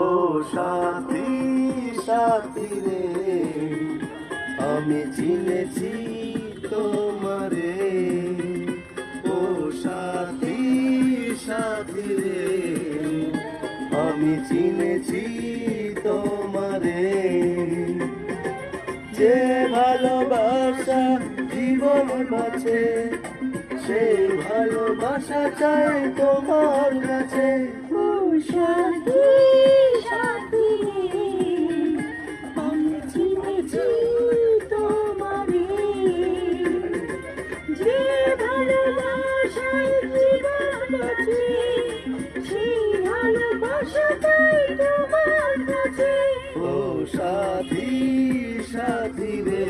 ও সাথী সাথী রে, আমি চিনেছি তোমারে। ও সাথী সাথী রে, আমি চিনেছি তোমারে। যে ভালোবাসা জীবন বাঁচে, সেই ভালোবাসা চাই তোমার কাছে। ও সাথী সাথী আমি চিনেছি তোমারে। যে ভালোবাসায় জীবন বাঁচে, সেই ভালোবাসাটাই তোমার কাছে। ও সাথী সাথী রে,